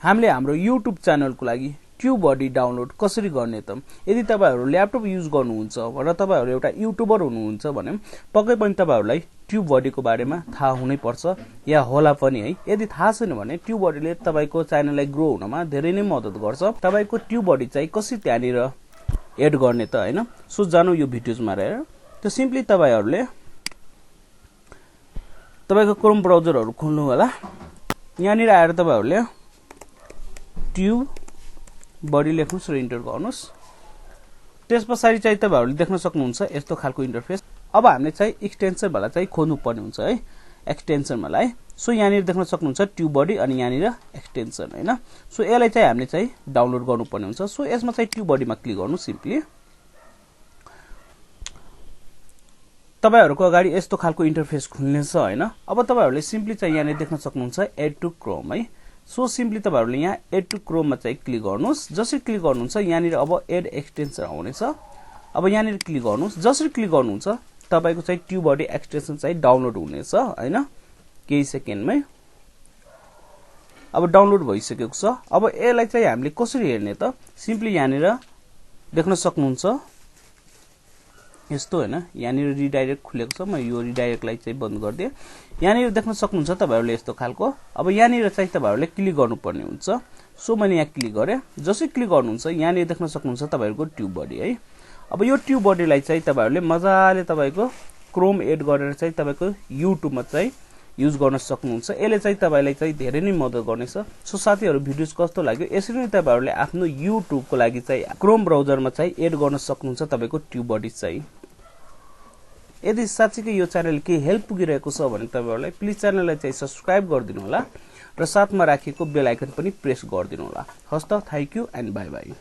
हामीले हाम्रो YouTube च्यानलको लागि TubeBuddy डाउनलोड कसरी गर्ने त? यदि तपाईहरु ल्यापटप युज गर्नुहुन्छ र तपाईहरु एउटा युट्युबर हुनुहुन्छ भने पक्कै पनि तपाईहरुलाई TubeBuddy को बारेमा थाहा हुनै पर्छ या होला पनि है। यदि थाहा छैन भने TubeBuddy ले तपाईको च्यानललाई ग्रो हुनमा धेरै नै मद्दत गर्छ। तपाईको TubeBuddy चाहिँ कसरी त्यहाँनिर एड गर्ने त हैन? सो जानु यो भिडियोजमा हेरेर। त्यो सिम्पली तपाईहरुले तपाईको क्रोम ब्राउजरहरु खोल्नु होला। यहाँनिर आएर तपाईहरुले TubeBuddy लेख्नुस् र इन्टर गर्नुस्। त्यसपछि चाहिँ तपाईहरुले देख्न सक्नुहुन्छ यस्तो खालको इन्टरफेस। अब हामीले चाहिँ एक्सटेन्सन वाला चाहिँ खोज्नु पर्ने हुन्छ है, एक्सटेन्सन वाला है। सो यहाँनिर देख्न सक्नुहुन्छ TubeBuddy अनि यहाँनिर एक्सटेन्सन हैन। सो यसलाई चाहिँ हामीले चाहिँ डाउनलोड गर्नु पर्ने हुन्छ। सो यसमा चाहिँ TubeBuddy मा क्लिक गर्नु सिम्पली। तपाईहरुको अगाडि यस्तो खालको इन्टरफेस खुल्नेछ हैन। अब तपाईहरुले सिम्पली चाहिँ यहाँनिर देख्न सक्नुहुन्छ एड टु क्रोम है। सो सिम्पली तपाईहरुले यहाँ एड टु क्रोम मा चाहिँ क्लिक गर्नुस्। जसरी क्लिक गर्नुहुन्छ यहाँनिर अब एड एक्सटेन्सन आउनेछ। अब यहाँनिर क्लिक गर्नुस्। जसरी क्लिक गर्नुहुन्छ तपाईको चाहिँ TubeBuddy एक्सटेन्सन चाहिँ डाउनलोड हुनेछ हैन, केही सेकेन्डमै। अब डाउनलोड भइसकेको छ। अब यसलाई चाहिँ हामीले कसरी हेर्ने त? सिम्पली यहाँनिर देख्न सक्नुहुन्छ यस्तो हैन, यहाँनिर रिडाइरेक्ट खुलेको छ। म यो रिडाइरेक्टलाई चाहिँ बन्द गर्दिए। यहाँनिर देख्न सक्नुहुन्छ तपाईहरुले यस्तो खालको। अब यहाँनिर चाहिँ तपाईहरुले क्लिक गर्नुपर्ने हुन्छ। सो मैले यहाँ क्लिक गरे। जसै क्लिक गर्नुहुन्छ यहाँनिर देख्न सक्नुहुन्छ तपाईहरुको TubeBuddy है। अब यो TubeBuddy लाई चाहिँ तपाईहरुले मजाले तपाईको क्रोम एड गरेर चाहिँ तपाईको युट्युबमा चाहिँ युज गर्न सक्नुहुन्छ। यसले चाहिँ तपाईलाई चाहिँ धेरै नै मद्दत गर्नेछ। सो साथीहरु भिडियोज कस्तो लाग्यो? यसरी नै तपाईहरुले आफ्नो युट्युबको लागि चाहिँ क्रोम ब्राउजरमा चाहिँ एड गर्न सक्नुहुन्छ तपाईको TubeBuddy चाहिँ। यदि साच्चै यो च्यानल के हेल्प पुगिरहेको छ भने तपाईहरुलाई प्लिज च्यानललाई चाहिँ सब्स्क्राइब गरिदिनु होला र साथमा राखेको बेल आइकन पनि प्रेस गरिदिनु होला। हस्त thank you and bye bye.